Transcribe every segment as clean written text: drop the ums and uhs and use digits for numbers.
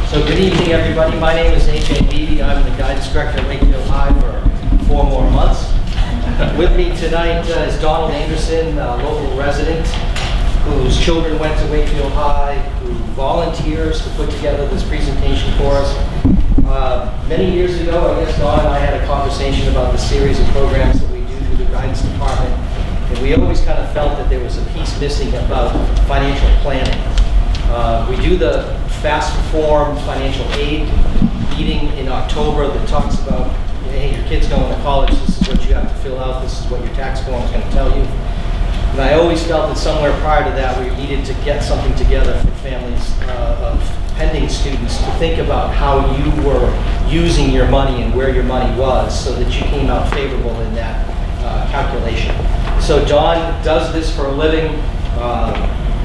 So good evening, everybody. My name is A.J. Beebe. I'm the guidance director at Wakefield High for 4 more months. With me tonight is Donald Anderson, a local resident whose children went to Wakefield High, who volunteers to put together this presentation for us. Many years ago, I guess Don and I had a conversation about the series of programs that we do through the guidance department, and we always kind of felt that there was a piece missing about financial planning. We do the Fast Reform Financial Aid meeting in October that talks about, hey, your kid's going to college, this is what you have to fill out, this is what your tax form is going to tell you. And I always felt that somewhere prior to that we needed to get something together for families of pending students to think about how you were using your money and where your money was so that you came out favorable in that calculation. So Don does this for a living.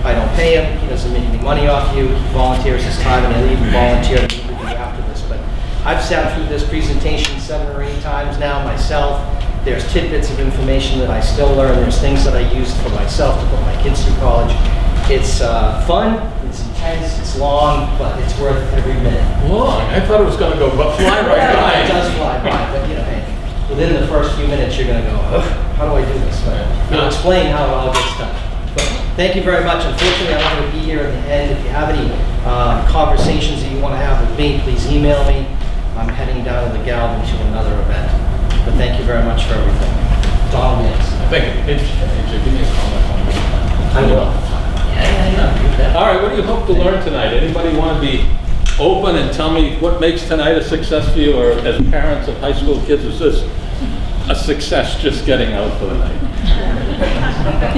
I don't pay him, he doesn't make any money off you, he volunteers his time, and he'll even volunteer to meet with you after this. But I've sat through this presentation 7 or 8 times now myself. There's tidbits of information that I still learn, there's things that I use for myself to put my kids through college. It's fun, it's intense, it's long, but it's worth every minute. Long? I thought it was going to go fly right by. It does fly by, but you know, hey, within the first few minutes you're going to go, how do I do this? But we'll explain how it all gets done. But thank you very much. Unfortunately, I'm not going to be here at the end. If you have any conversations that you want to have with me, please email me. I'm heading down to the Galvin to another event. But thank you very much for everything. Donald Nance. Thank you. Give me a call. I will. Yeah. All right, what do you hope to learn tonight? Anybody want to be open and tell me what makes tonight a success for you, or as parents of high school kids, is this a success just getting out for the night?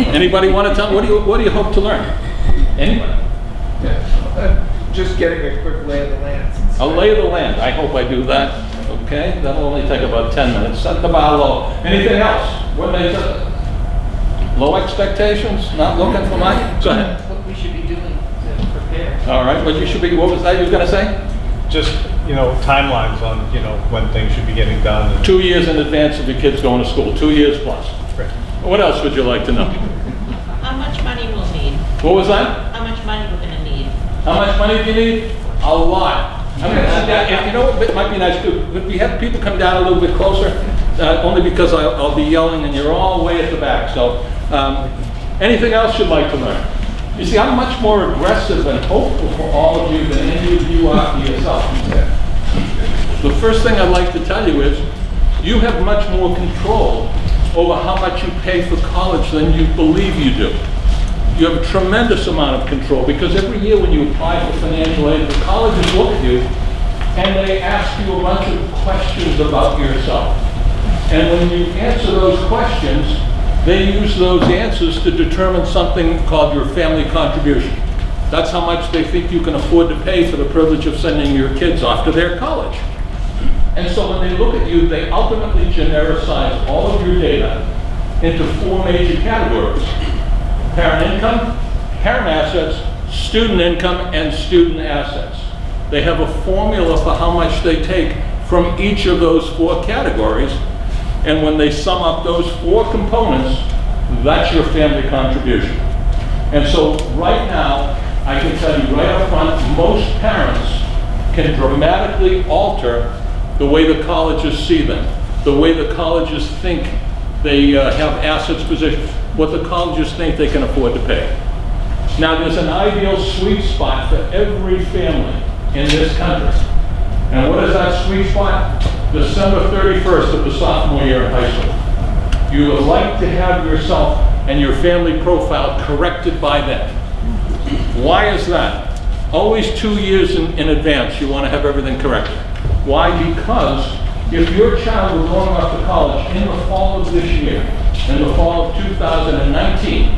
Anybody want to tell me, what do you hope to learn? Anybody? Yeah. Just getting a quick lay of the land. A lay of the land. I hope I do that. Okay, that'll only take about 10 minutes. Set the bar low. Anything else? What makes it? Low expectations? Not looking for money? Go ahead. What we should be doing to prepare. All right, what was that you were going to say? Just, timelines on, when things should be getting done. 2 years in advance of your kids going to school, 2 years plus. Right. What else would you like to know? How much money we'll need? What was that? How much money we're gonna need? How much money do you need? A lot. I'm going to sit down. If you know what, it might be nice too. If we have people come down a little bit closer, only because I'll be yelling and you're all way at the back. So, anything else you'd like to learn? You see, I'm much more aggressive and hopeful for all of you than any of you are for yourself. The first thing I'd like to tell you is, you have much more control over how much you pay for college than you believe you do. You have a tremendous amount of control, because every year when you apply for financial aid, the colleges look at you and they ask you a bunch of questions about yourself. And when you answer those questions, they use those answers to determine something called your family contribution. That's how much they think you can afford to pay for the privilege of sending your kids off to their college. And so when they look at you, they ultimately genericize all of your data into 4 major categories: parent income, parent assets, student income, and student assets. They have a formula for how much they take from each of those 4 categories, and when they sum up those 4 components, that's your family contribution. And so right now, I can tell you right up front, most parents can dramatically alter the way the colleges see them, the way the colleges think they have assets positioned, what the colleges think they can afford to pay. Now, there's an ideal sweet spot for every family in this country. And what is that sweet spot? December 31st of the sophomore year in high school. You would like to have yourself and your family profile corrected by then. Why is that? Always 2 years in advance, you want to have everything corrected. Why? Because if your child was going off to college in the fall of this year, in the fall of 2019,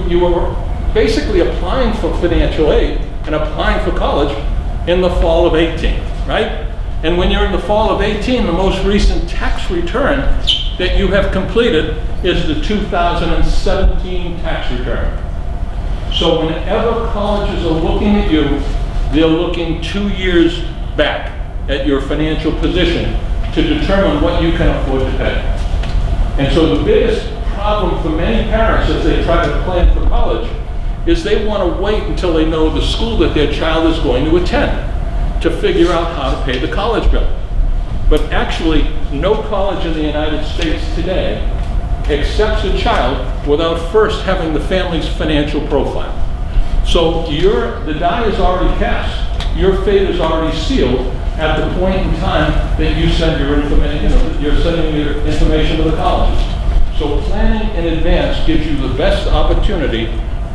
you were basically applying for financial aid and applying for college in the fall of 18, right? And when you're in the fall of 18, the most recent tax return that you have completed is the 2017 tax return. So whenever colleges are looking at you, they're looking 2 years back at your financial position to determine what you can afford to pay. And so the biggest problem for many parents as they try to plan for college is they want to wait until they know the school that their child is going to attend. to figure out how to pay the college bill. But actually, no college in the United States today accepts a child without first having the family's financial profile. So the die is already cast. Your fate is already sealed at the point in time that you send your information, you're sending your information to the colleges. So planning in advance gives you the best opportunity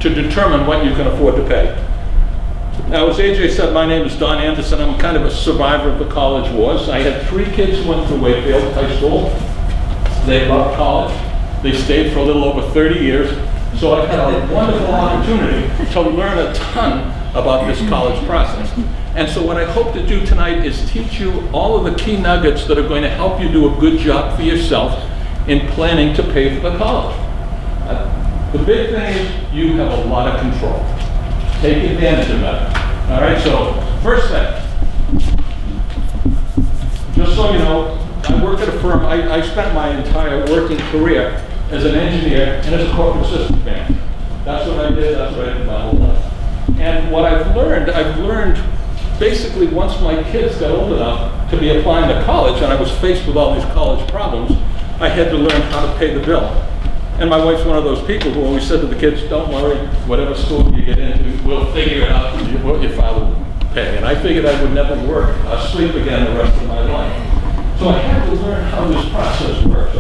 to determine what you can afford to pay. Now, as AJ said, my name is Don Anderson. I'm kind of a survivor of the college wars. I had 3 kids who went to Wakefield High School. They loved college. They stayed for a little over 30 years. So I've had a wonderful opportunity to learn a ton about this college process. And so what I hope to do tonight is teach you all of the key nuggets that are going to help you do a good job for yourself in planning to pay for the college. The big thing is you have a lot of control. Take advantage of that. All right, so first thing, just so you know, I work at a firm. I spent my entire working career as an engineer and as a corporate systems manager. That's what I did, that's what I did my whole life. And what I've learned basically once my kids got old enough to be applying to college and I was faced with all these college problems, I had to learn how to pay the bill. And my wife's one of those people who always said to the kids, don't worry, whatever school you get into, we'll figure it out what your father will pay. And I figured I would never work, sleep again the rest of my life. So I had to learn how this process works.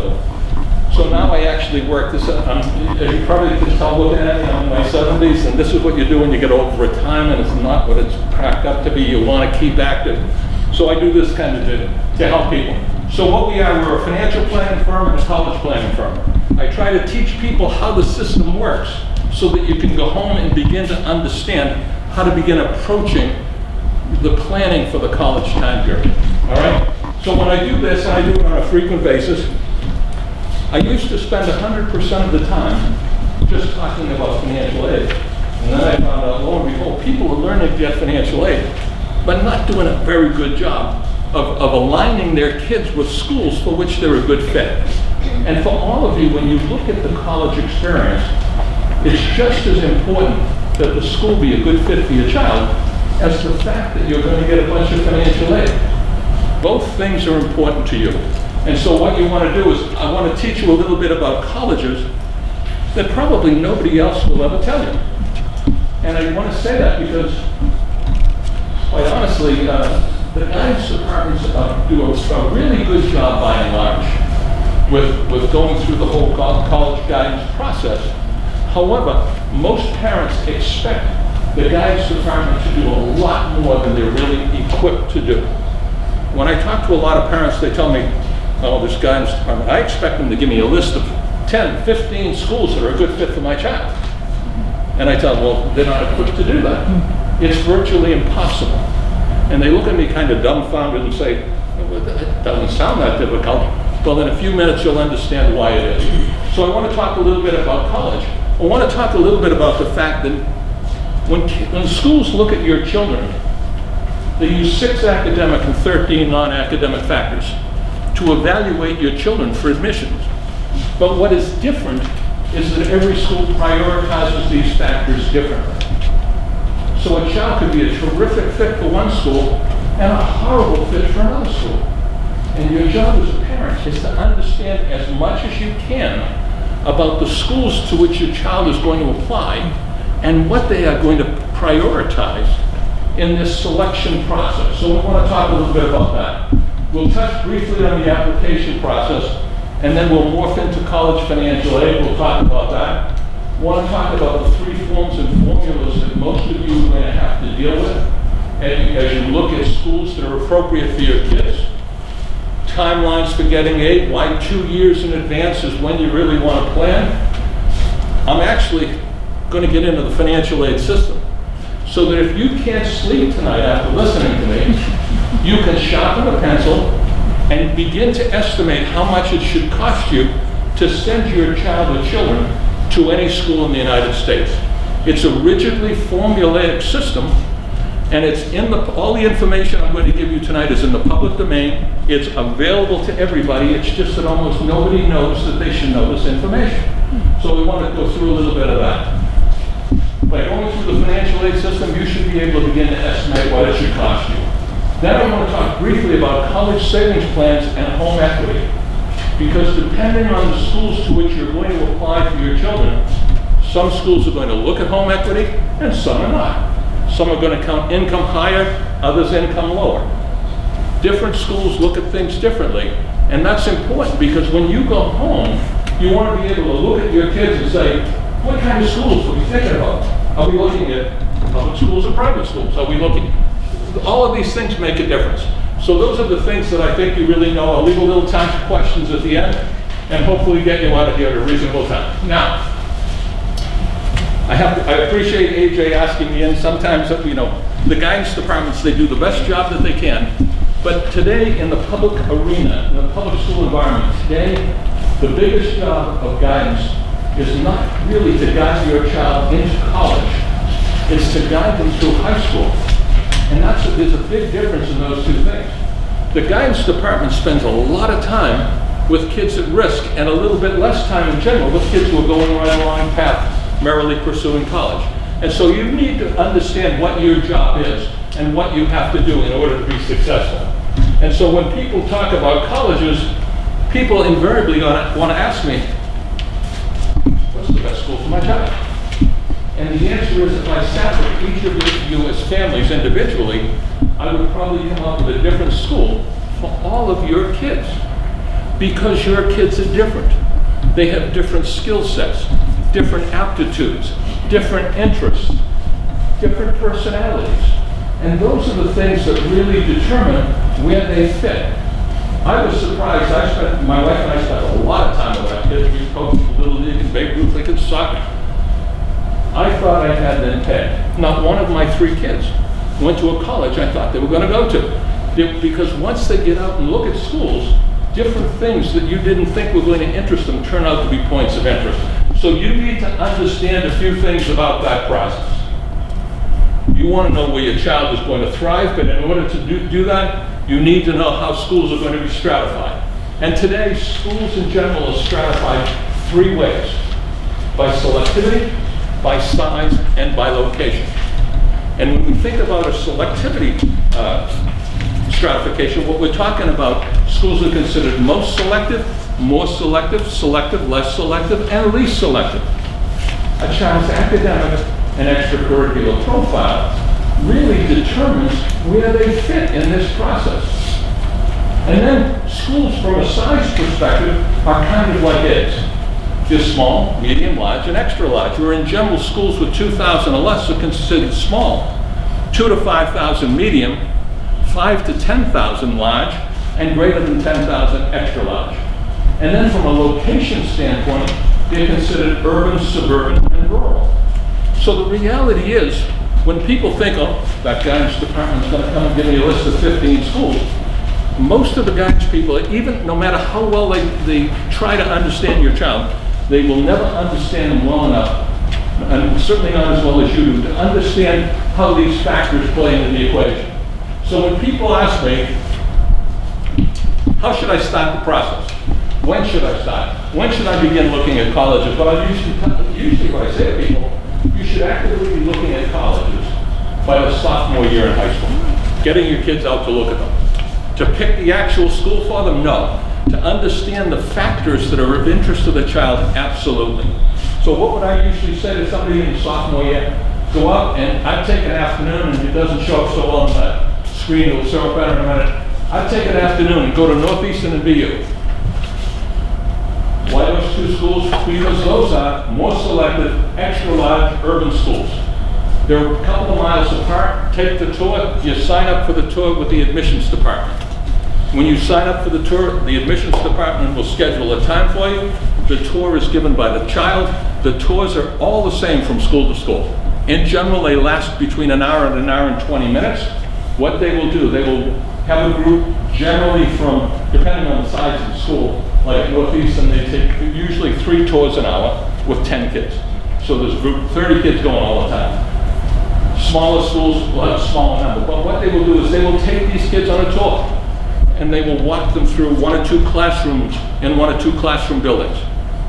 So now I actually work this, as you probably can tell looking at me, I'm in my 70s, and this is what you do when you get old for retirement. It's not what it's cracked up to be. You want to keep active. So I do this kind of to help people. So what we are, we're a financial planning firm and a college planning firm. I try to teach people how the system works so that you can go home and begin to understand how to begin approaching the planning for the college time period. All right? So when I do this, and I do it on a frequent basis, I used to spend 100% of the time just talking about financial aid. And then I found out, lo and behold, people are learning to get financial aid, but not doing a very good job of aligning their kids with schools for which they're a good fit. And for all of you, when you look at the college experience, it's just as important that the school be a good fit for your child as the fact that you're going to get a bunch of financial aid. Both things are important to you. And so what you want to do is, I want to teach you a little bit about colleges that probably nobody else will ever tell you. And I want to say that because, quite honestly, the guidance departments do a really good job by and large with going through the whole college guidance process. However, most parents expect the guidance department to do a lot more than they're really equipped to do. When I talk to a lot of parents, they tell me, oh, this guidance department, I expect them to give me a list of 10, 15 schools that are a good fit for my child. And I tell them, well, they're not equipped to do that. It's virtually impossible. And they look at me kind of dumbfounded and say, well, it doesn't sound that difficult. Well, in a few minutes, you'll understand why it is. So I want to talk a little bit about college. I want to talk a little bit about the fact that when schools look at your children, they use 6 academic and 13 non-academic factors to evaluate your children for admissions. But what is different is that every school prioritizes these factors differently. So a child could be a terrific fit for one school and a horrible fit for another school. And your job as a parent is to understand as much as you can about the schools to which your child is going to apply and what they are going to prioritize in this selection process. So we want to talk a little bit about that. We'll touch briefly on the application process, and then we'll morph into college financial aid. We'll talk about that. We want to talk about the 3 forms and formulas that most of you are going to have to deal with as you look at schools that are appropriate for your kids. Timelines for getting aid, why 2 years in advance is when you really want to plan. I'm actually going to get into the financial aid system so that if you can't sleep tonight after listening to me, you can sharpen a pencil and begin to estimate how much it should cost you to send your child or children to any school in the United States. It's a rigidly formulaic system, and it's in all the information I'm going to give you tonight is in the public domain. It's available to everybody. It's just that almost nobody knows that they should know this information. So we want to go through a little bit of that. By going through the financial aid system, you should be able to begin to estimate what it should cost you. Then I want to talk briefly about college savings plans and home equity. Because depending on the schools to which you're going to apply for your children, some schools are going to look at home equity and some are not. Some are going to count income higher, others income lower. Different schools look at things differently, and that's important because when you go home, you want to be able to look at your kids and say, what kind of schools are we thinking about? Are we looking at public schools or private schools? Are we looking? All of these things make a difference. So those are the things that I think you really know. I'll leave a little time for questions at the end and hopefully get you out of here at a reasonable time. Now, I appreciate AJ asking me in. Sometimes, the guidance departments, they do the best job that they can. But today in the public arena, in the public school environment, today, the biggest job of guidance is not really to guide your child into college. It's to guide them through high school. And there's a big difference in those two things. The guidance department spends a lot of time with kids at risk and a little bit less time in general with kids who are going right along the path, merrily pursuing college. And so you need to understand what your job is and what you have to do in order to be successful. And so when people talk about colleges, people invariably want to ask me, what's the best school for my child? And the answer is, if I sat with each of you as families individually, I would probably come up with a different school for all of your kids. Because your kids are different. They have different skill sets, different aptitudes, different interests, different personalities. And those are the things that really determine where they fit. I was surprised. My wife and I spent a lot of time with our kids. We coached Little League and Babe Ruth, they could soccer. I thought I had them pegged. Not one of my 3 kids went to a college I thought they were going to go to. Because once they get out and look at schools, different things that you didn't think were going to interest them turn out to be points of interest. So you need to understand a few things about that process. You want to know where your child is going to thrive, but in order to do that, you need to know how schools are going to be stratified. And today, schools in general are stratified 3 ways: by selectivity, by size, and by location. And when we think about a selectivity stratification, what we're talking about, schools are considered most selective, more selective, selective, less selective, and least selective. A child's academic and extracurricular profile really determines where they fit in this process. And then schools from a size perspective are kind of like eggs. They're small, medium, large, and extra large, where in general schools with 2,000 or less are considered small, 2,000 to 5,000 medium, 5,000 to 10,000 large, and greater than 10,000 extra large. And then from a location standpoint, they're considered urban, suburban, and rural. So the reality is, when people think, oh, that guidance department's going to come and give me a list of 15 schools, most of the guidance people, even no matter how well they try to understand your child, they will never understand them well enough, and certainly not as well as you do, to understand how these factors play into the equation. So when people ask me, how should I start the process? When should I start? When should I begin looking at colleges? But I usually what I say to people, you should actively be looking at colleges by the sophomore year in high school. Getting your kids out to look at them. To pick the actual school for them? No. To understand the factors that are of interest to the child? Absolutely. So what would I usually say to somebody in sophomore year? Go out and I'd take an afternoon, and it doesn't show up so well on that screen, it'll show up better in a minute. I'd take an afternoon and go to Northeastern and BU. Why those 2 schools? Because those are more selective, extra large urban schools. They're a couple of miles apart. Take the tour. You sign up for the tour with the admissions department. When you sign up for the tour, the admissions department will schedule a time for you. The tour is given by the child. The tours are all the same from school to school. In general, they last between an hour and 20 minutes. What they will do, they will have a group generally from, depending on the size of the school, like Northeastern, they take usually 3 tours an hour with 10 kids. So there's a group of 30 kids going all the time. Smaller schools will have a smaller number. But what they will do is they will take these kids on a tour, and they will walk them through 1 or 2 classrooms in 1 or 2 classroom buildings.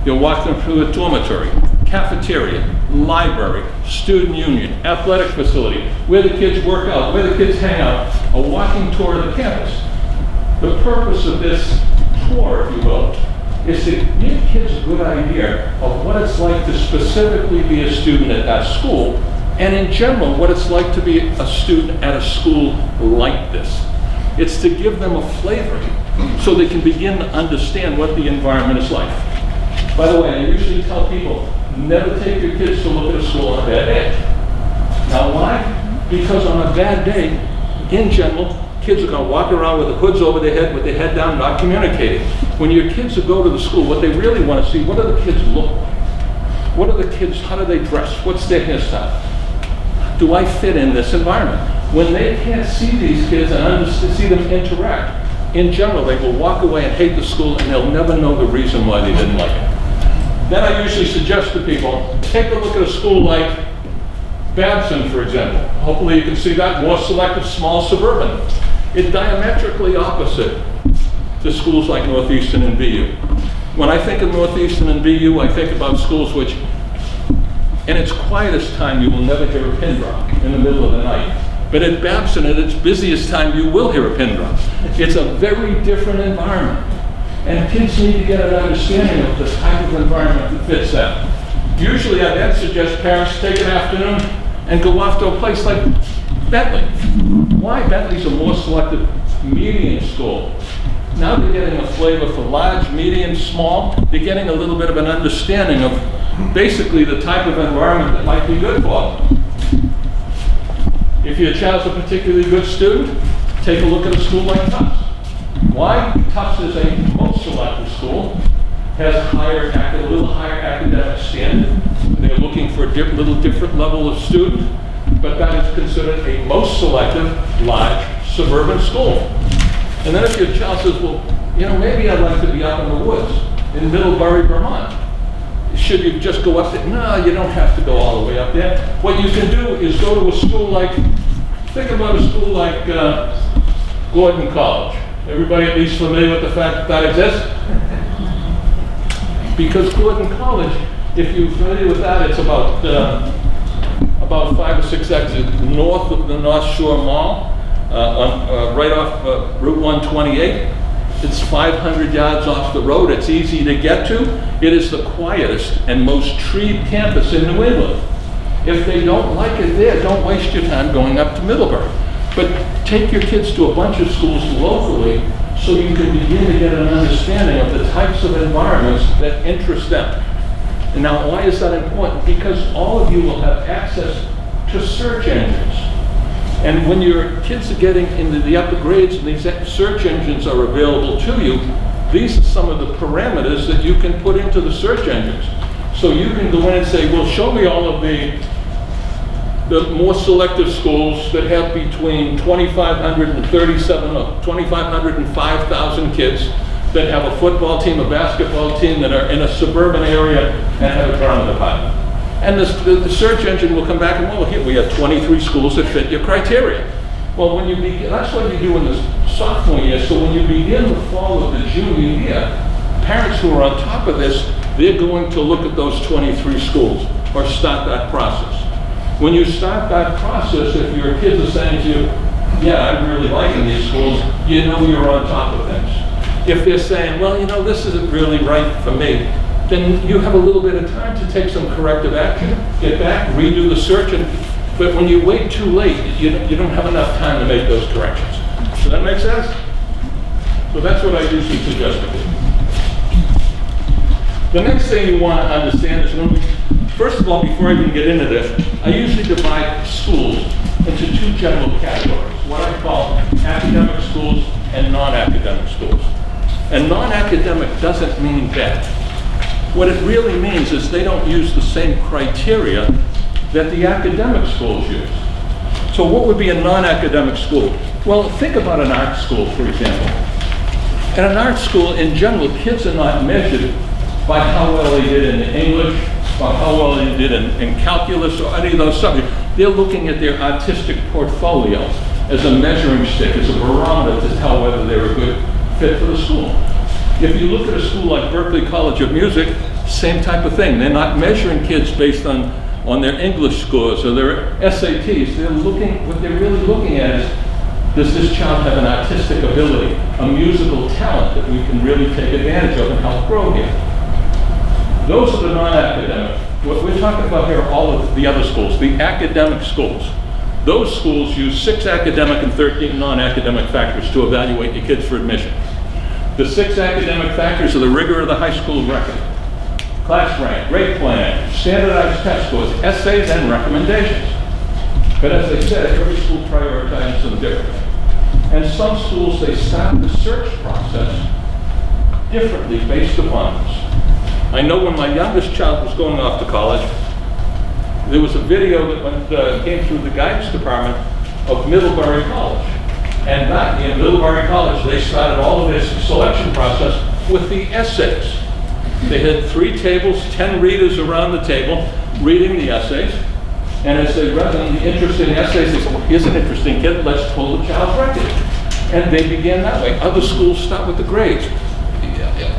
You'll walk them through a dormitory, cafeteria, library, student union, athletic facility, where the kids work out, where the kids hang out, a walking tour of the campus. The purpose of this tour, if you will, is to give kids a good idea of what it's like to specifically be a student at that school, and in general, what it's like to be a student at a school like this. It's to give them a flavor so they can begin to understand what the environment is like. By the way, I usually tell people, never take your kids to look at a school on a bad day. Now why? Because on a bad day, in general, kids are going to walk around with the hoods over their head, with their head down, not communicating. When your kids go to the school, what they really want to see, what do the kids look like? What are the kids, how do they dress? What's their hairstyle? Do I fit in this environment? When they can't see these kids and see them interact, in general, they will walk away and hate the school, and they'll never know the reason why they didn't like it. Then I usually suggest to people, take a look at a school like Babson, for example. Hopefully you can see that, more selective, small, suburban. It's diametrically opposite to schools like Northeastern and BU. When I think of Northeastern and BU, I think about schools which, in its quietest time, you will never hear a pin drop in the middle of the night. But at Babson, at its busiest time, you will hear a pin drop. It's a very different environment. And kids need to get an understanding of the type of environment that fits them. Usually I then suggest parents take an afternoon and go off to a place like Bentley. Why? Bentley's a more selective medium school. Now they're getting a flavor for large, medium, small. They're getting a little bit of an understanding of basically the type of environment that might be good for them. If your child's a particularly good student, take a look at a school like Tufts. Why? Tufts is a most selective school, has a little higher academic standard. They're looking for a little different level of student, but that is considered a most selective, large, suburban school. And then if your child says, well, you know, maybe I'd like to be out in the woods in Middlebury, Vermont. Should you just go up there? No, you don't have to go all the way up there. What you can do is go to a school like, think about a school like Gordon College. Everybody at least familiar with the fact that that exists? Because Gordon College, if you're familiar with that, it's about 5 or 6 exits north of the North Shore Mall, right off Route 128. It's 500 yards off the road. It's easy to get to. It is the quietest and most treed campus in New England. If they don't like it there, don't waste your time going up to Middlebury. But take your kids to a bunch of schools locally so you can begin to get an understanding of the types of environments that interest them. And now, why is that important? Because all of you will have access to search engines. And when your kids are getting into the upper grades and these search engines are available to you, these are some of the parameters that you can put into the search engines. So you can go in and say, well, show me all of the more selective schools that have between 2,500 and 2,500 and 5,000 kids that have a football team, a basketball team, that are in a suburban area and have a drama department. And the search engine will come back and, well, here we have 23 schools that fit your criteria. Well, when you begin, that's what you do in the sophomore year. So when you begin the fall of the junior year, parents who are on top of this, they're going to look at those 23 schools or start that process. When you start that process, if your kids are saying to you, yeah, I'm really liking these schools, you know you're on top of things. If they're saying, well, you know, this isn't really right for me, then you have a little bit of time to take some corrective action, get back, redo the search, but when you wait too late, you don't have enough time to make those corrections. Does that make sense? So that's what I usually suggest to people. The next thing you want to understand is first of all, before I even get into this, I usually divide schools into 2 general categories, what I call academic schools and non-academic schools. And non-academic doesn't mean bad. What it really means is they don't use the same criteria that the academic schools use. So what would be a non-academic school? Well, think about an art school, for example. At an art school, in general, kids are not measured by how well they did in English, or how well they did in calculus, or any of those subjects. They're looking at their artistic portfolio as a measuring stick, as a barometer to tell whether they're a good fit for the school. If you look at a school like Berklee College of Music, same type of thing. They're not measuring kids based on their English scores or their SATs. What they're really looking at is, Does this child have an artistic ability, a musical talent that we can really take advantage of and help grow here? Those are the non-academic. What we're talking about here are all of the other schools, the academic schools. Those schools use 6 academic and 13 non-academic factors to evaluate your kids for admission. The 6 academic factors are the rigor of the high school record, class rank, grade plan, standardized test scores, essays, and recommendations. But as I said, every school prioritizes them differently. And some schools, they start the search process differently based upon this. I know when my youngest child was going off to college, there was a video that came through the guidance department of Middlebury College. And back in Middlebury College, they started all of this selection process with the essays. They had 3 tables, 10 readers around the table reading the essays. And as they read them, the interesting essays, they said, well, here's an interesting kid, let's pull the child's record. And they began that way. Other schools start with the grades.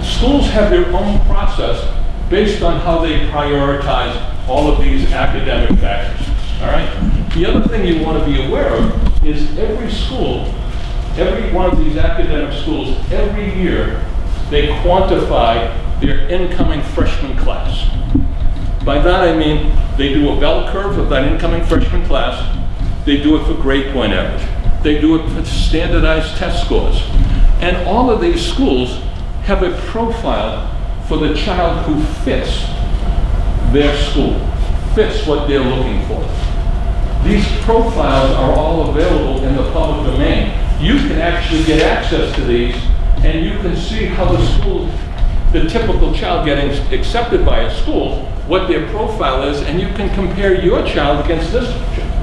Schools have their own process based on how they prioritize all of these academic factors, all right? The other thing you want to be aware of is every school, every one of these academic schools, every year, they quantify their incoming freshman class. By that I mean they do a bell curve of that incoming freshman class. They do it for grade point average. They do it for standardized test scores. And all of these schools have a profile for the child who fits their school, fits what they're looking for. These profiles are all available in the public domain. You can actually get access to these, and you can see how the school, the typical child getting accepted by a school, what their profile is, and you can compare your child against this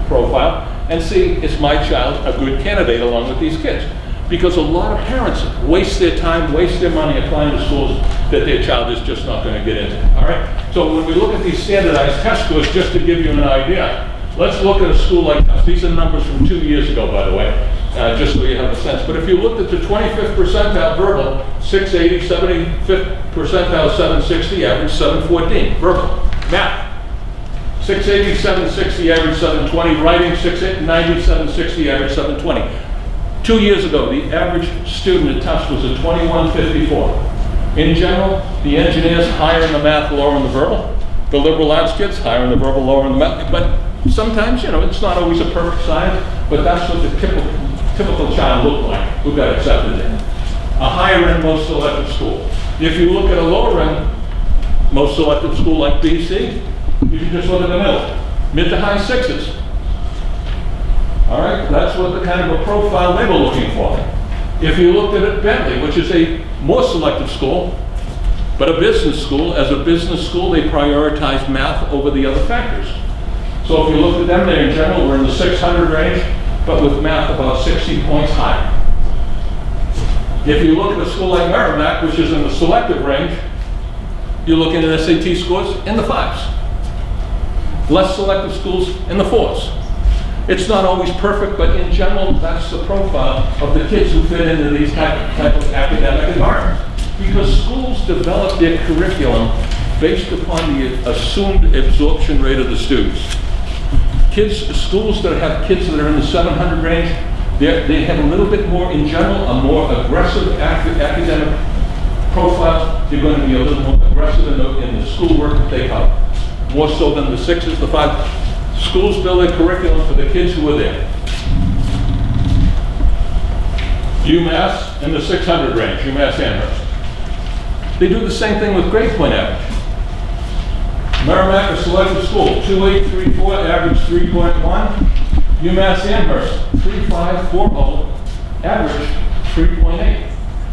profile and see, is my child a good candidate along with these kids? Because a lot of parents waste their time, waste their money applying to schools that their child is just not going to get into, all right? So when we look at these standardized test scores, just to give you an idea, let's look at a school like this. These are numbers from 2 years ago, by the way, just so you have a sense. But if you looked at the 25th percentile verbal, 680, 75th percentile, 760, average 714, verbal. Math, 680, 760, average 720, writing, 690, 760, average 720. 2 years ago, the average student at Tufts was a 2154. In general, the engineers higher in the math, lower in the verbal. The liberal arts kids higher in the verbal, lower in the math. But sometimes, you know, it's not always a perfect science, but that's what the typical child looked like who got accepted in. A higher end, most selective school. If you look at a lower end, most selective school like BC, you can just look at the middle, mid to high 6s. All right, that's what the kind of a profile they were looking for. If you looked at Bentley, which is a more selective school, but a business school, as a business school, they prioritize math over the other factors. So if you look at them, they in general were in the 600 range, but with math about 60 points higher. If you look at a school like Merrimack, which is in the selective range, you're looking at SAT scores in the 5s. Less selective schools in the 4s. It's not always perfect, but in general, that's the profile of the kids who fit into these type of academic environments. Because schools develop their curriculum based upon the assumed absorption rate of the students. Schools that have kids that are in the 700 range, they have a little bit more, in general, a more aggressive academic profile. They're going to be a little more aggressive in the schoolwork that they cover. More so than the 6s, the 5s. Schools build their curriculum for the kids who are there. UMass in the 600 range, UMass Amherst. They do the same thing with grade point average. Merrimack, a selective school, 2834, average 3.1. UMass Amherst, 3540, average 3.8.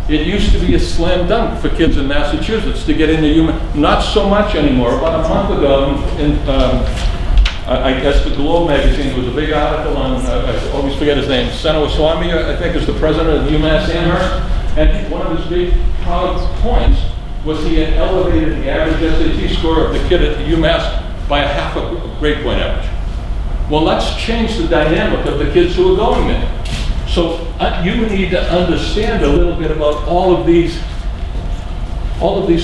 It used to be a slam dunk for kids in Massachusetts to get into UMass. Not so much anymore. About a month ago, I guess the Globe magazine was a big article on, I always forget his name, Senator Swami, I think is the president of UMass Amherst. And one of his big proud points was he had elevated the average SAT score of the kid at UMass by a half a grade point average. Well, let's change the dynamic of the kids who are going there. So you need to understand a little bit about all of these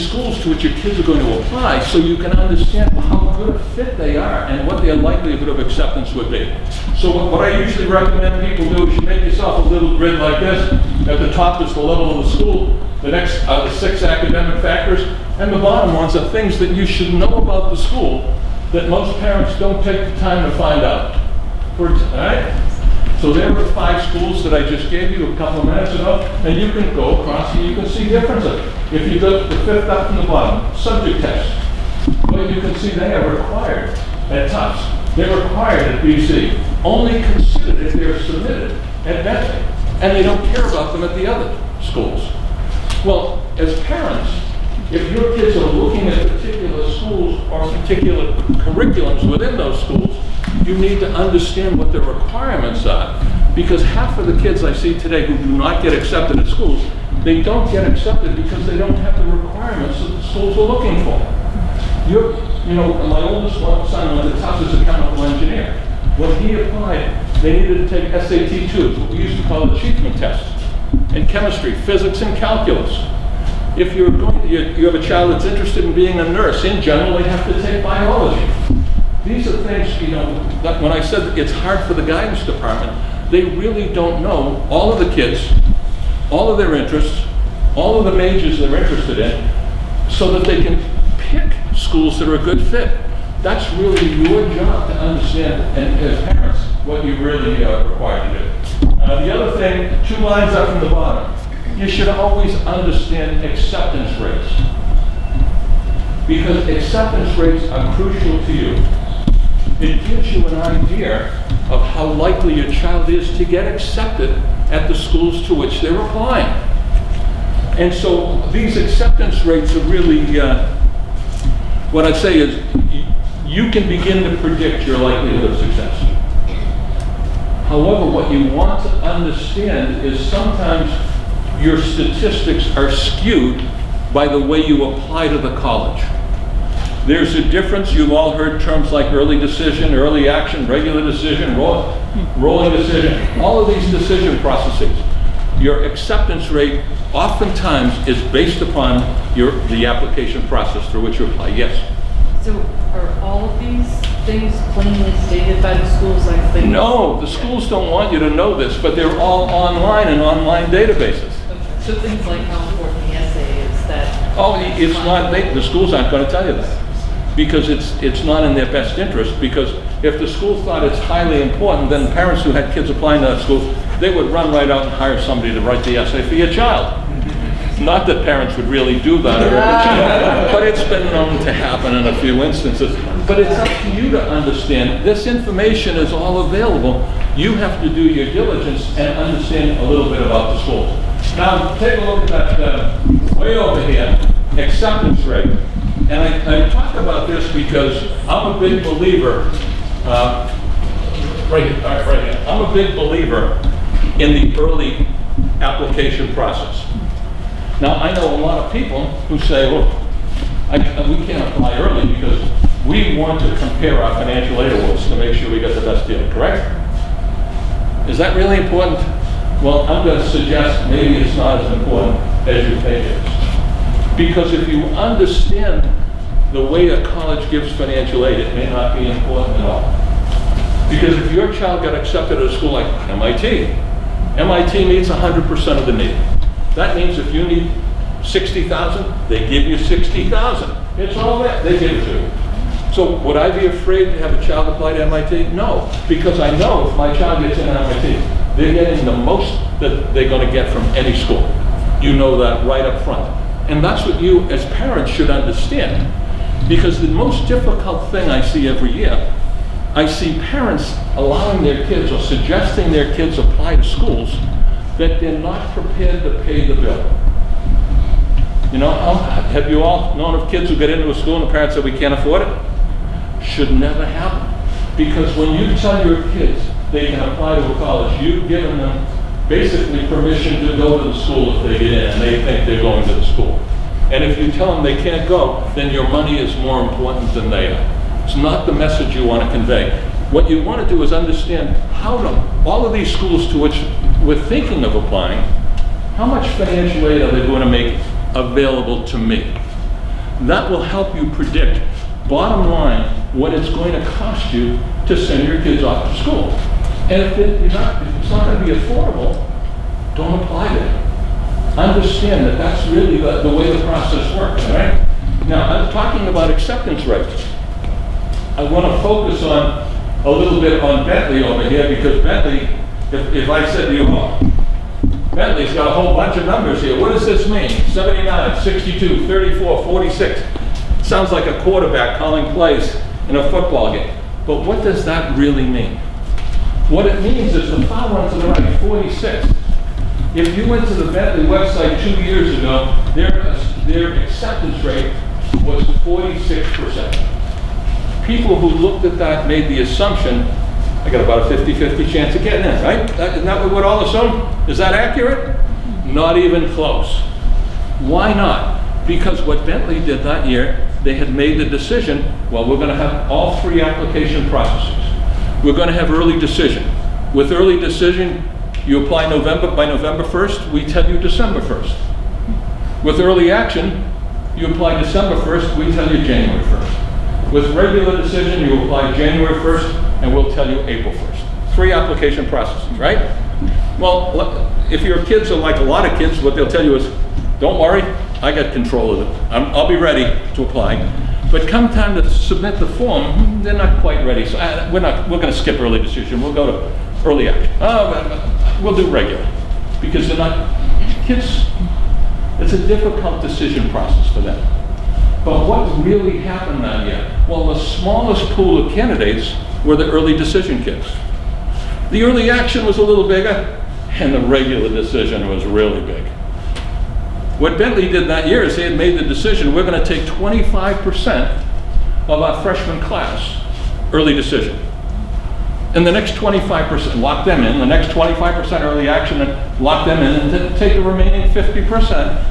schools to which your kids are going to apply, so you can understand how good a fit they are and what their likelihood of acceptance would be. So what I usually recommend people do is you make yourself a little grid like this. At the top is the level of the school. The next are the 6 academic factors. And the bottom ones are things that you should know about the school that most parents don't take the time to find out. All right? So there are the 5 schools that I just gave you a couple of minutes ago, and you can go across and you can see differences. If you go to the 5th up from the bottom, subject tests. Well, you can see they are required at Tufts. They're required at BC. Only considered if they're submitted at Bentley. And they don't care about them at the other schools. Well, as parents, if your kids are looking at particular schools or particular curriculums within those schools, you need to understand what the requirements are. Because half of the kids I see today who do not get accepted at schools, they don't get accepted because they don't have the requirements that the schools are looking for. My oldest son went to Tufts as a chemical engineer. When he applied, they needed to take SAT 2, what we used to call achievement tests, in chemistry, physics, and calculus. If you have a child that's interested in being a nurse, in general, they have to take biology. These are things, that when I said it's hard for the guidance department, they really don't know all of the kids, all of their interests, all of the majors they're interested in, so that they can pick schools that are a good fit. That's really your job to understand, and as parents, what you really are required to do. The other thing, 2 lines up from the bottom, you should always understand acceptance rates. Because acceptance rates are crucial to you. It gives you an idea of how likely your child is to get accepted at the schools to which they're applying. And so these acceptance rates are really, what I'd say is, you can begin to predict your likelihood of success. However, what you want to understand is sometimes your statistics are skewed by the way you apply to the college. There's a difference. You've all heard terms like early decision, early action, regular decision, rolling decision, all of these decision processes. Your acceptance rate oftentimes is based upon the application process through which you apply. Yes? So are all of these things plainly stated by the schools, like things? No, the schools don't want you to know this, but they're all online in online databases. Okay. So things like how important the essay is, that... Oh, it's not, the schools aren't going to tell you that. Because it's not in their best interest, because if the school thought it's highly important, then parents who had kids applying to that school, they would run right out and hire somebody to write the essay for your child. Not that parents would really do that, but it's been known to happen in a few instances. But it's up to you to understand. This information is all available. You have to do your diligence and understand a little bit about the schools. Now, take a look at that way over here, acceptance rate. And I talk about this because I'm a big believer, right here. I'm a big believer in the early application process. Now, I know a lot of people who say, well, we can't apply early because we want to compare our financial aid awards to make sure we get the best deal, correct? Is that really important? Well, I'm going to suggest maybe it's not as important as you think it is. Because if you understand the way a college gives financial aid, it may not be important at all. Because if your child got accepted at a school like MIT, MIT meets 100% of the need. That means if you need 60,000, they give you 60,000. It's all there, they give it to you. So would I be afraid to have a child apply to MIT? No, because I know if my child gets in MIT, they're getting the most that they're going to get from any school. You know that right up front. And that's what you as parents should understand. Because the most difficult thing I see every year, I see parents allowing their kids or suggesting their kids apply to schools that they're not prepared to pay the bill. You know, have you all known of kids who get into a school and the parents say we can't afford it? Should never happen. Because when you tell your kids they can apply to a college, you've given them basically permission to go to the school if they get in and they think they're going to the school. And if you tell them they can't go, then your money is more important than they are. It's not the message you want to convey. What you want to do is understand how to, all of these schools to which we're thinking of applying, how much financial aid are they going to make available to me? That will help you predict, bottom line, what it's going to cost you to send your kids off to school. And if it's not going to be affordable, don't apply there. Understand that that's really the way the process works, all right? Now, I'm talking about acceptance rates. I want to focus on a little bit on Bentley over here, because Bentley, if I said to you, oh, Bentley's got a whole bunch of numbers here. What does this mean? 79, 62, 34, 46. Sounds like a quarterback calling plays in a football game. But what does that really mean? What it means is the far one to the right, 46. If you went to the Bentley website 2 years ago, their acceptance rate was 46%. People who looked at that made the assumption, I got about a 50-50 chance of getting in, right? Isn't that what we would all assume? Is that accurate? Not even close. Why not? Because what Bentley did that year, they had made the decision, well, we're going to have all 3 application processes. We're going to have early decision. With early decision, you apply by November 1st, we tell you December 1st. With early action, you apply December 1st, we tell you January 1st. With regular decision, you apply January 1st, and we'll tell you April 1st. 3 application processes, right? Well, if your kids are like a lot of kids, what they'll tell you is, don't worry, I got control of it. I'll be ready to apply. But come time to submit the form, they're not quite ready. So we're going to skip early decision. We'll go to early action. We'll do regular. Because they're not, kids, it's a difficult decision process for them. But what really happened that year? Well, the smallest pool of candidates were the early decision kids. The early action was a little bigger, and the regular decision was really big. What Bentley did that year is they had made the decision, we're going to take 25% of our freshman class early decision. And the next 25%, lock them in, the next 25% early action, and lock them in, and then take the remaining 50%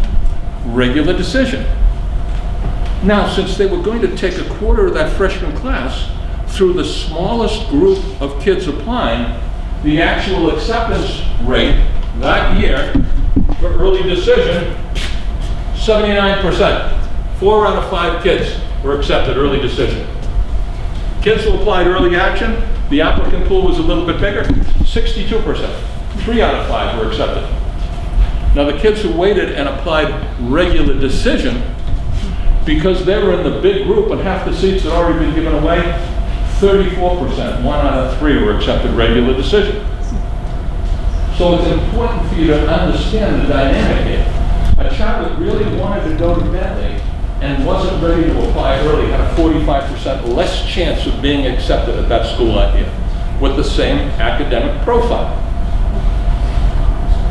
regular decision. Now, since they were going to take a quarter of that freshman class through the smallest group of kids applying, the actual acceptance rate that year for early decision, 79%. 4 out of 5 kids were accepted early decision. Kids who applied early action, the applicant pool was a little bit bigger, 62%. 3 out of 5 were accepted. Now the kids who waited and applied regular decision, because they were in the big group and half the seats had already been given away, 34%, 1 out of 3 were accepted regular decision. So it's important for you to understand the dynamic here. A child that really wanted to go to Bentley and wasn't ready to apply early had a 45% less chance of being accepted at that school that year with the same academic profile.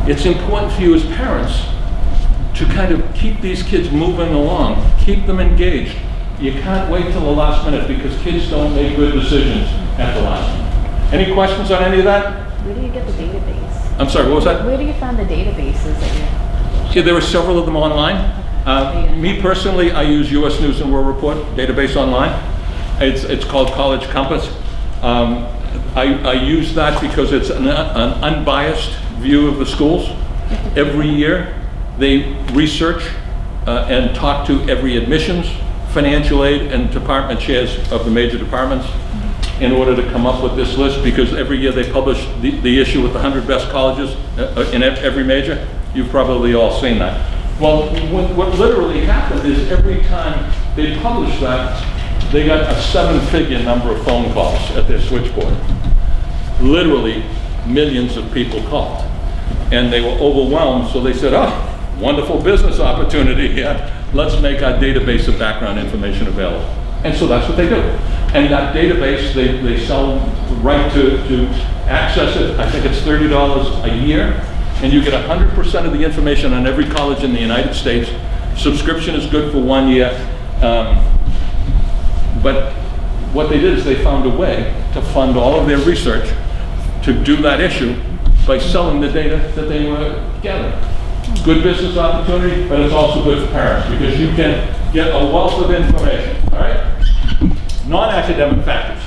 It's important for you as parents to kind of keep these kids moving along, keep them engaged. You can't wait till the last minute because kids don't make good decisions at the last minute. Any questions on any of that? Where do you get the database? I'm sorry, what was that? Where do you find the databases that you... Yeah, there were several of them online. Me personally, I use US News and World Report database online. It's called College Compass. I use that because it's an unbiased view of the schools. Every year, they research and talk to every admissions, financial aid, and department chairs of the major departments in order to come up with this list, because every year they publish the issue with the 100 best colleges in every major. You've probably all seen that. Well, what literally happened is every time they published that, they got a 7-figure number of phone calls at their switchboard. Literally, millions of people called. And they were overwhelmed, so they said, oh, wonderful business opportunity here. Let's make our database of background information available. And so that's what they do. And that database, they sell the right to access it. I think it's $30 a year. And you get 100% of the information on every college in the United States. Subscription is good for 1 year. But what they did is they found a way to fund all of their research to do that issue by selling the data that they were gathering. Good business opportunity, but it's also good for parents because you can get a wealth of information, all right? Non-academic factors.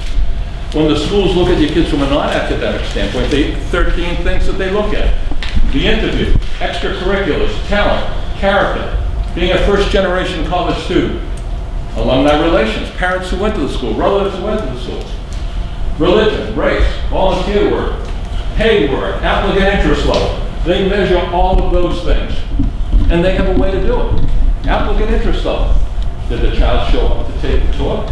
When the schools look at your kids from a non-academic standpoint, they 13 things that they look at. The interview, extracurriculars, talent, character, being a first-generation college student, alumni relations, parents who went to the school, relatives who went to the school, religion, race, volunteer work, paid work, applicant interest level. They measure all of those things, and they have a way to do it. Applicant interest level. Did the child show up to take the tour?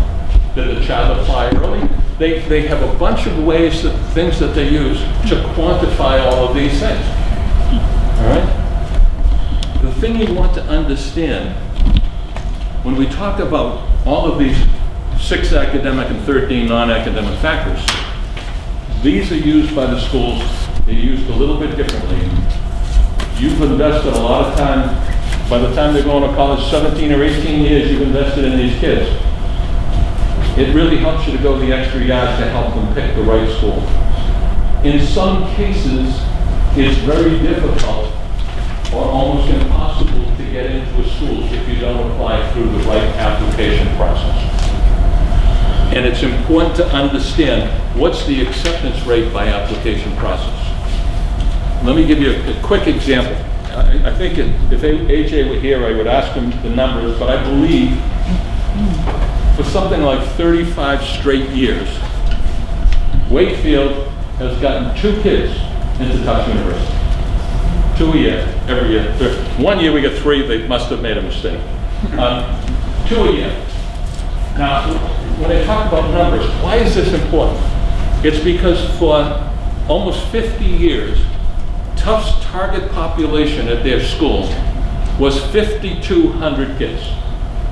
Did the child apply early? They have a bunch of ways, things that they use to quantify all of these things. All right? The thing you want to understand, when we talk about all of these 6 academic and 13 non-academic factors, these are used by the schools. They're used a little bit differently. You've invested a lot of time. By the time they're going to college, 17 or 18 years, you've invested in these kids. It really helps you to go the extra yard to help them pick the right school. In some cases, it's very difficult or almost impossible to get into a school if you don't apply through the right application process. And it's important to understand what's the acceptance rate by application process. Let me give you a quick example. I think if AJ were here, I would ask him the numbers, but I believe for something like 35 straight years, Wakefield has gotten 2 kids into Tufts University. 2 a year, every year. 1 year we got 3, they must have made a mistake. 2 a year. Now, when I talk about numbers, why is this important? It's because for almost 50 years, Tufts' target population at their school was 5,200 kids.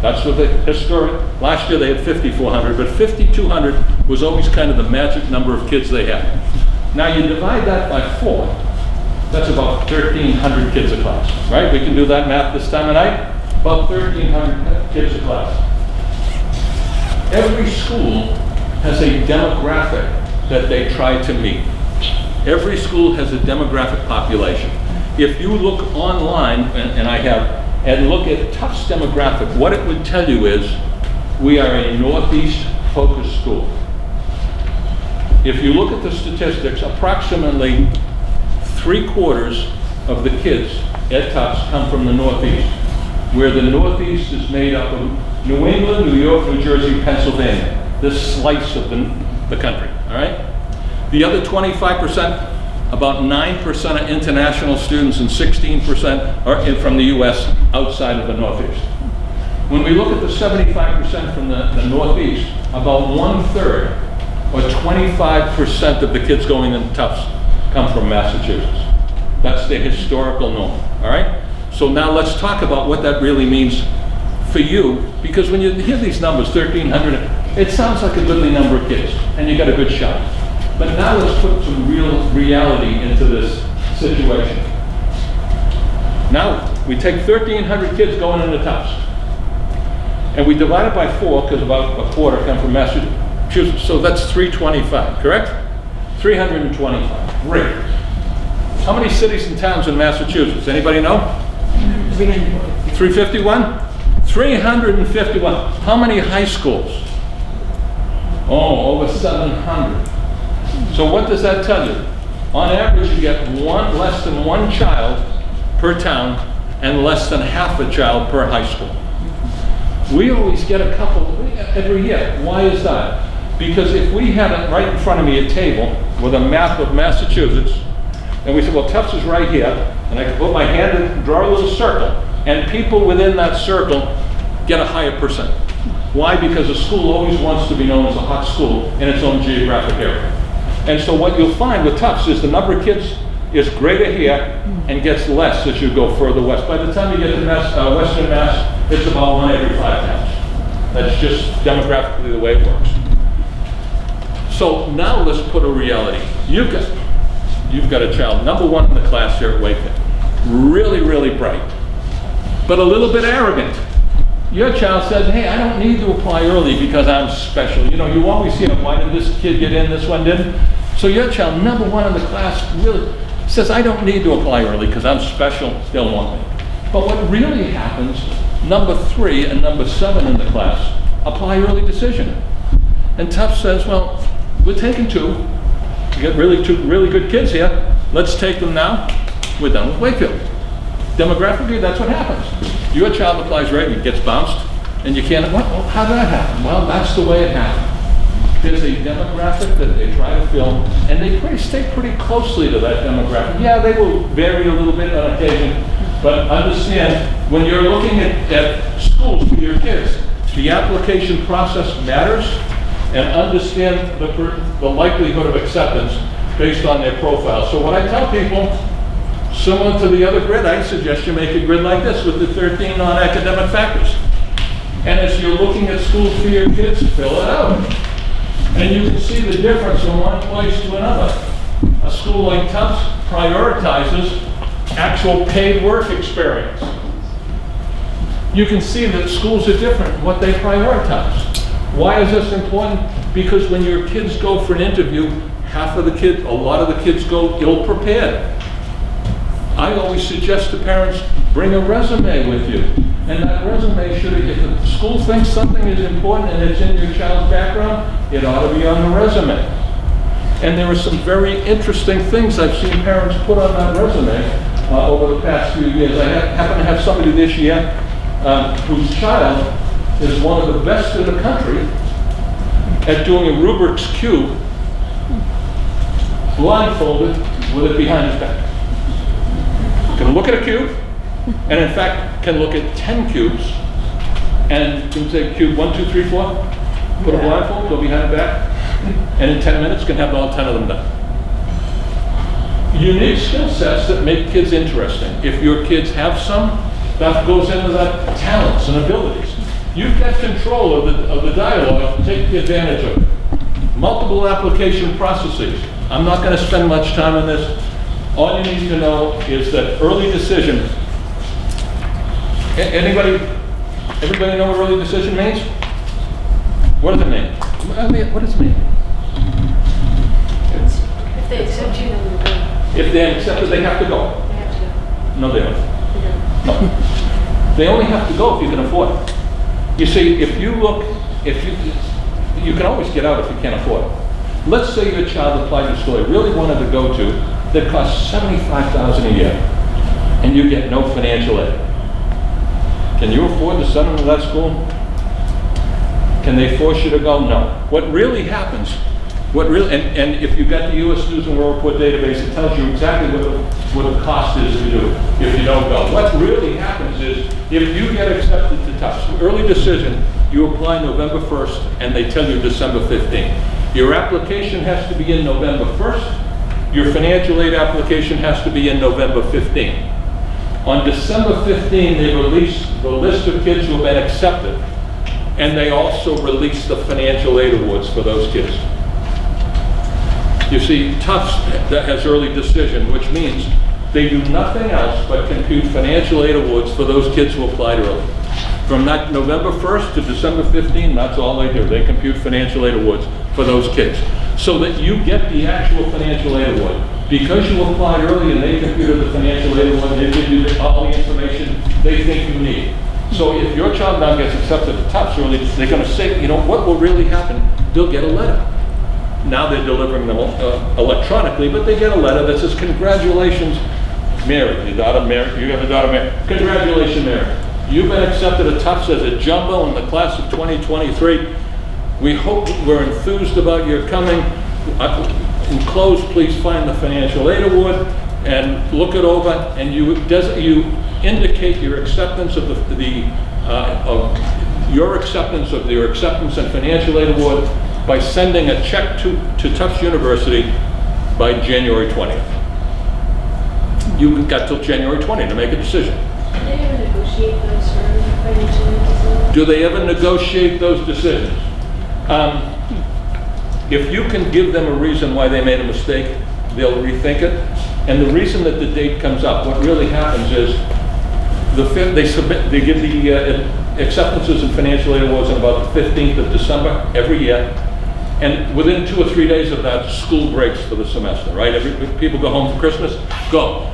That's what the historic, last year they had 5,400, but 5,200 was always kind of the magic number of kids they had. Now you divide that by 4, that's about 1,300 kids a class, right? We can do that math this time of night, about 1,300 kids a class. Every school has a demographic that they try to meet. Every school has a demographic population. If you look online, and I have, and look at Tufts demographic, what it would tell you is we are a Northeast focused school. If you look at the statistics, approximately 3/4 of the kids at Tufts come from the Northeast, where the Northeast is made up of New England, New York, New Jersey, Pennsylvania, this slice of the country, all right? The other 25%, about 9% are international students and 16% are from the US outside of the Northeast. When we look at the 75% from the Northeast, about 1/3 or 25% of the kids going into Tufts come from Massachusetts. That's the historical norm, all right? So now let's talk about what that really means for you, because when you hear these numbers, 1,300, it sounds like a goodly number of kids, and you got a good shot. But now let's put some real reality into this situation. Now, we take 1,300 kids going into Tufts, and we divide it by 4, because about a quarter come from Massachusetts, so that's 325, correct? 325, great. How many cities and towns in Massachusetts? Anybody know? 351? 351. How many high schools? Oh, over 700. So what does that tell you? On average, you get less than 1 child per town and less than half a child per high school. We always get a couple every year. Why is that? Because if we had it right in front of me, a table with a map of Massachusetts, and we said, well, Tufts is right here, and I can put my hand and draw a little circle, and people within that circle get a higher percent. Why? Because a school always wants to be known as a hot school in its own geographic area. And so what you'll find with Tufts is the number of kids is greater here and gets less as you go further west. By the time you get to Western Mass, it's about 1 every 5 towns. That's just demographically the way it works. So now let's put a reality. You've got a child, number 1 in the class here at Wakefield. Really, really bright, but a little bit arrogant. Your child says, hey, I don't need to apply early because I'm special. You know, you always hear, why did this kid get in, this one didn't? So your child, number 1 in the class, really says, I don't need to apply early because I'm special, they'll want me. But what really happens, number 3 and number 7 in the class apply early decision. And Tufts says, well, we're taking 2. We got 2 really good kids here. Let's take them now. We're done with Wakefield. Demographically, that's what happens. Your child applies right, it gets bounced, and you can't, what? How did that happen? Well, that's the way it happened. there's a demographic that they try to fill, and they stay pretty closely to that demographic. Yeah, they will vary a little bit on occasion, but understand, when you're looking at schools for your kids, the application process matters, and understand the likelihood of acceptance based on their profile. So what I tell people, similar to the other grid, I suggest you make a grid like this with the 13 non-academic factors. And as you're looking at schools for your kids, fill it out. And you can see the difference from one place to another. A school like Tufts prioritizes actual paid work experience. You can see that schools are different in what they prioritize. Why is this important? Because when your kids go for an interview, a lot of the kids go ill-prepared. I always suggest to parents, bring a resume with you. And that resume should, if the school thinks something is important and it's in your child's background, it ought to be on the resume. And there are some very interesting things I've seen parents put on that resume over the past few years. I happen to have somebody this year whose child is one of the best in the country at doing a Rubik's Cube blindfolded with it behind his back. Can look at a cube, and in fact can look at 10 cubes, and can say cube 1, 2, 3, 4, put a blindfold, go behind the back, and in 10 minutes can have all 10 of them done. Unique skill sets that make kids interesting. If your kids have some, that goes into that talents and abilities. You've got control of the dialogue, take advantage of it. Multiple application processes. I'm not going to spend much time on this. All you need to know is that early decision. Everybody know what early decision means? What does it mean? What does it mean? If they accept you, then they'll go. If they're accepted, they have to go. They have to go. No, they don't. They don't. No. They only have to go if you can afford it. You see, if you can always get out if you can't afford it. Let's say your child applied to a school they really wanted to go to that costs $75,000 a year, and you get no financial aid. Can you afford to send them to that school? Can they force you to go? No. What really happens, and if you've got the U.S. News and World Report database, it tells you exactly what the cost is if you don't go. What really happens is, if you get accepted to Tufts, early decision, you apply November 1st, and they tell you December 15th. Your application has to be in November 1st. Your financial aid application has to be in November 15th. On December 15th, they release the list of kids who have been accepted, and they also release the financial aid awards for those kids. You see, Tufts that has early decision, which means they do nothing else but compute financial aid awards for those kids who applied early. From that November 1st to December 15th, that's all they do. They compute financial aid awards for those kids, so that you get the actual financial aid award. Because you applied early and they computed the financial aid award, they give you all the information they think you need. So if your child now gets accepted to Tufts early, they're going to say, you know, what will really happen? They'll get a letter. Now they're delivering them electronically, but they get a letter that says, congratulations, Mary, your daughter Mary, you have a daughter Mary. Congratulations, Mary. You've been accepted at Tufts as a jumbo in the class of 2023. We hope we're enthused about your coming. Enclosed, please find the financial aid award and look it over, and you indicate your acceptance of your acceptance and financial aid award by sending a check to Tufts University by January 20th. You've got till January 20th to make a decision. Do they ever negotiate those financial aid decisions? Do they ever negotiate those decisions? If you can give them a reason why they made a mistake, they'll rethink it. And the reason that the date comes up, what really happens is they give the acceptances and financial aid awards on about the 15th of December every year. And within 2 or 3 days of that, school breaks for the semester, right? People go home for Christmas, go.